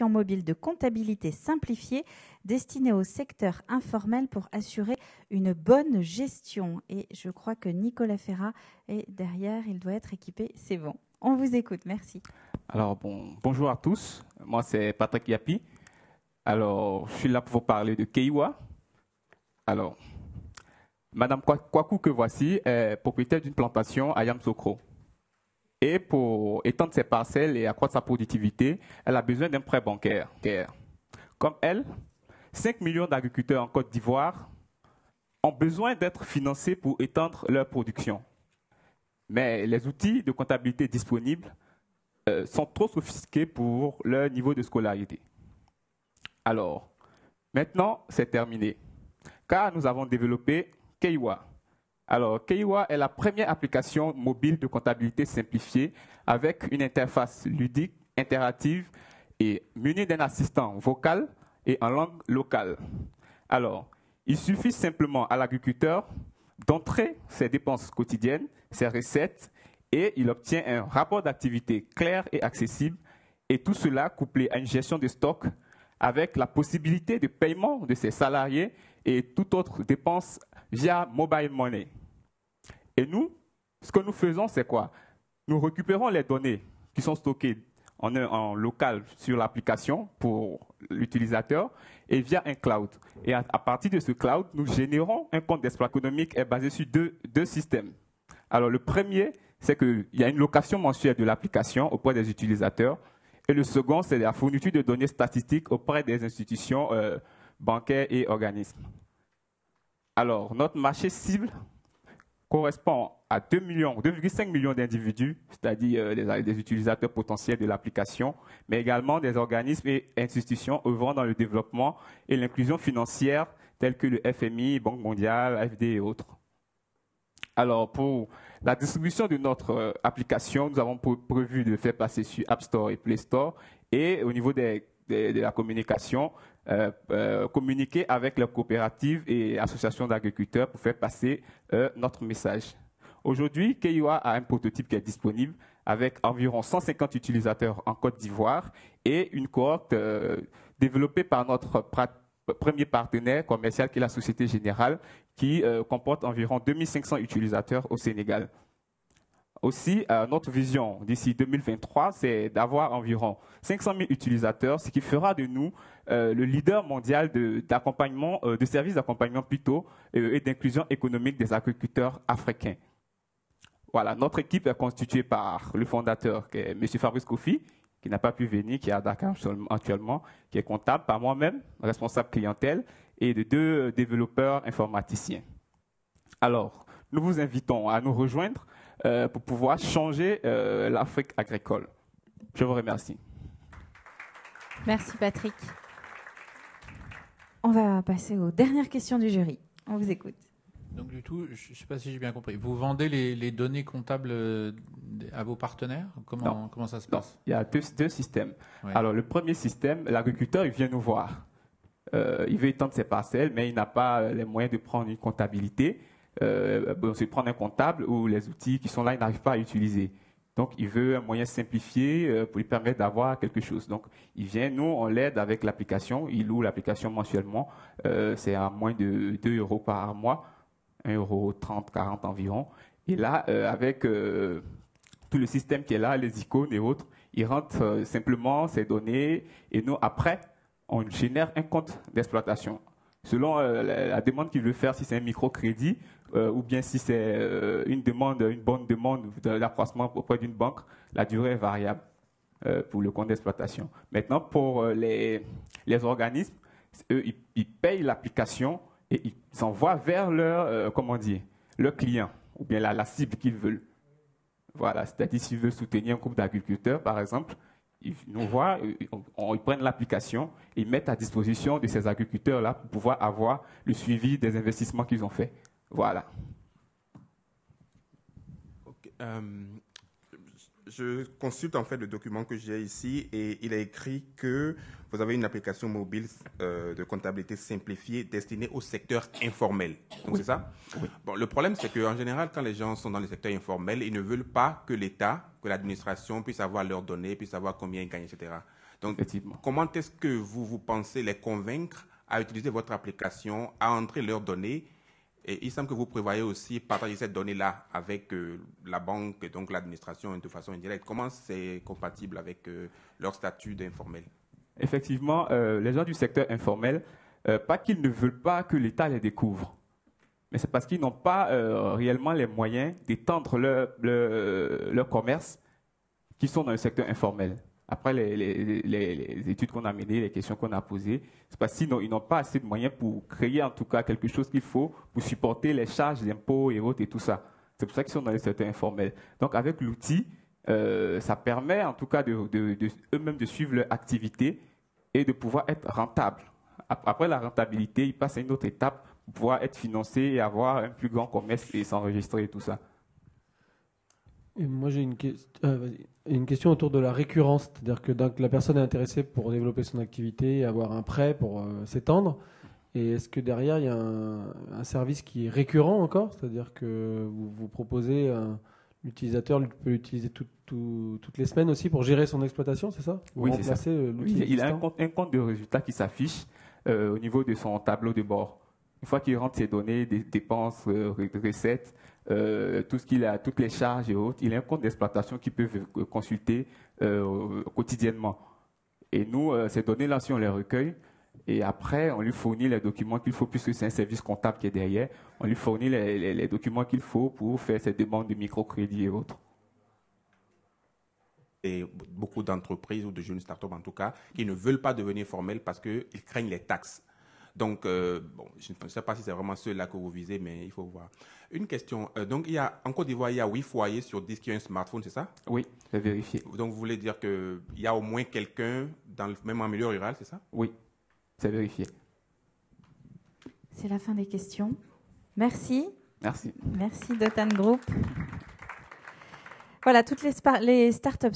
mobile de comptabilité simplifiée destinée au secteur informel pour assurer une bonne gestion. Et je crois que Nicolas Ferrat est derrière, il doit être équipé, c'est bon. On vous écoute, merci. Alors, bonjour à tous, moi c'est Patrick Yapi. Alors, je suis là pour vous parler de Keiwa. Alors, Madame Kwaku que voici est propriétaire d'une plantation à Yamsokro. Et pour étendre ses parcelles et accroître sa productivité, elle a besoin d'un prêt bancaire. Comme elle, 5 millions d'agriculteurs en Côte d'Ivoire ont besoin d'être financés pour étendre leur production. Mais les outils de comptabilité disponibles sont trop sophistiqués pour leur niveau de scolarité. Alors, maintenant, c'est terminé, car nous avons développé Keiwa. Alors, Keiwa est la première application mobile de comptabilité simplifiée avec une interface ludique, interactive et munie d'un assistant vocal et en langue locale. Alors, il suffit simplement à l'agriculteur d'entrer ses dépenses quotidiennes, ses recettes, et il obtient un rapport d'activité clair et accessible, et tout cela couplé à une gestion de stock avec la possibilité de paiement de ses salariés et toute autre dépense via mobile money. Et nous, ce que nous faisons, c'est quoi? Nous récupérons les données qui sont stockées en local sur l'application pour l'utilisateur et via un cloud. Et à partir de ce cloud, nous générons un compte d'exploitation économique basé sur deux systèmes. Alors, le premier, c'est qu'il y a une location mensuelle de l'application auprès des utilisateurs. Et le second, c'est la fourniture de données statistiques auprès des institutions bancaires et organismes. Alors, notre marché cible correspond à 2,5 millions d'individus, c'est-à-dire des utilisateurs potentiels de l'application, mais également des organismes et institutions œuvrant dans le développement et l'inclusion financière, tels que le FMI, Banque mondiale, AFD et autres. Alors, pour la distribution de notre application, nous avons prévu de faire passer sur App Store et Play Store. Et au niveau de la communication, communiquer avec les coopératives et associations d'agriculteurs pour faire passer notre message. Aujourd'hui, Keiwa a un prototype qui est disponible avec environ 150 utilisateurs en Côte d'Ivoire et une cohorte développée par notre premier partenaire commercial qui est la Société Générale, qui comporte environ 2500 utilisateurs au Sénégal. Aussi, notre vision d'ici 2023, c'est d'avoir environ 500 000 utilisateurs, ce qui fera de nous le leader mondial d'accompagnement, de services d'accompagnement plutôt, et d'inclusion économique des agriculteurs africains. Voilà, notre équipe est constituée par le fondateur, qui est M. Fabrice Kofi, qui n'a pas pu venir, qui est à Dakar actuellement, qui est comptable, par moi-même, responsable clientèle, et de 2 développeurs informaticiens. Alors, nous vous invitons à nous rejoindre pour pouvoir changer l'Afrique agricole. Je vous remercie. Merci Patrick. On va passer aux dernières questions du jury. On vous écoute. Donc du tout, je ne sais pas si j'ai bien compris. Vous vendez les données comptables à vos partenaires? Comment ça se passe? Il y a deux systèmes. Oui. Alors le premier système, l'agriculteur, il vient nous voir. Il veut étendre ses parcelles, mais il n'a pas les moyens de prendre une comptabilité. C'est prendre un comptable ou les outils qui sont là, il n'arrive pas à utiliser. Donc, il veut un moyen simplifié pour lui permettre d'avoir quelque chose. Donc, il vient, nous, on l'aide avec l'application. Il loue l'application mensuellement. C'est à moins de 2 € par mois, 1,30 €, 40 € environ. Et là, avec tout le système qui est là, les icônes et autres, il rentre simplement ses données et nous, après, on génère un compte d'exploitation. Selon la demande qu'il veut faire, si c'est un microcrédit ou bien si c'est une bonne demande d'accroissement auprès d'une banque, la durée est variable pour le compte d'exploitation. Maintenant, pour les organismes, eux, ils payent l'application et ils s'envoient vers leur client ou bien la cible qu'ils veulent. Voilà, c'est-à-dire s'ils veulent soutenir un groupe d'agriculteurs, par exemple, ils nous voient, ils prennent l'application, ils mettent à disposition de ces agriculteurs-là pour pouvoir avoir le suivi des investissements qu'ils ont faits. Voilà. Okay. Je consulte en fait le document que j'ai ici et il est écrit que vous avez une application mobile de comptabilité simplifiée destinée au secteur informel. Donc, oui. C'est ça? Oui. Bon, le problème, c'est qu'en général, quand les gens sont dans le secteur informel, ils ne veulent pas que l'État, que l'administration puisse avoir leurs données, puisse savoir combien ils gagnent, etc. Donc, Effectivement. comment est-ce que vous pensez les convaincre à utiliser votre application, à entrer leurs données? Et il semble que vous prévoyez aussi partager cette donnée-là avec la banque, donc l'administration de façon indirecte. Comment c'est compatible avec leur statut d'informel? Effectivement, les gens du secteur informel, pas qu'ils ne veulent pas que l'État les découvre, mais c'est parce qu'ils n'ont pas réellement les moyens d'étendre leur commerce qui sont dans le secteur informel. Après les études qu'on a menées, les questions qu'on a posées, c'est parce qu'ils n'ont pas assez de moyens pour créer en tout cas quelque chose qu'il faut pour supporter les charges d'impôts et autres et tout ça. C'est pour ça qu'ils sont dans le secteur informel. Donc avec l'outil, ça permet en tout cas eux-mêmes de suivre leur activité et de pouvoir être rentables. Après la rentabilité, ils passent à une autre étape pour pouvoir être financés et avoir un plus grand commerce et s'enregistrer et tout ça. Et moi, j'ai une question autour de la récurrence. C'est-à-dire que la personne est intéressée pour développer son activité et avoir un prêt pour s'étendre. Et est-ce que derrière, il y a un service qui est récurrent encore? C'est-à-dire que vous proposez, l'utilisateur peut l'utiliser toutes les semaines aussi pour gérer son exploitation, c'est ça? Oui, c'est ça. Il a un compte de résultats qui s'affiche au niveau de son tableau de bord. Une fois qu'il rentre ses données, des dépenses, recettes, tout ce qu'il a, toutes les charges et autres, il a un compte d'exploitation qu'il peut consulter quotidiennement. Et nous, ces données-là, si on les recueille, et après, on lui fournit les documents qu'il faut, puisque c'est un service comptable qui est derrière, on lui fournit les documents qu'il faut pour faire ses demandes de microcrédit et autres. Et beaucoup d'entreprises ou de jeunes startups en tout cas, qui ne veulent pas devenir formels parce qu'ils craignent les taxes. Donc, bon, je ne sais pas si c'est vraiment ceux-là que vous visez, mais il faut voir. Une question. Donc, en Côte d'Ivoire, il y a 8 foyers sur 10 qui ont un smartphone, c'est ça? Oui, c'est vérifié. Donc, vous voulez dire qu'il y a au moins quelqu'un, même en milieu rural, c'est ça? Oui, c'est vérifié. C'est la fin des questions. Merci. Merci. Merci Dotan Group. Voilà, toutes les startups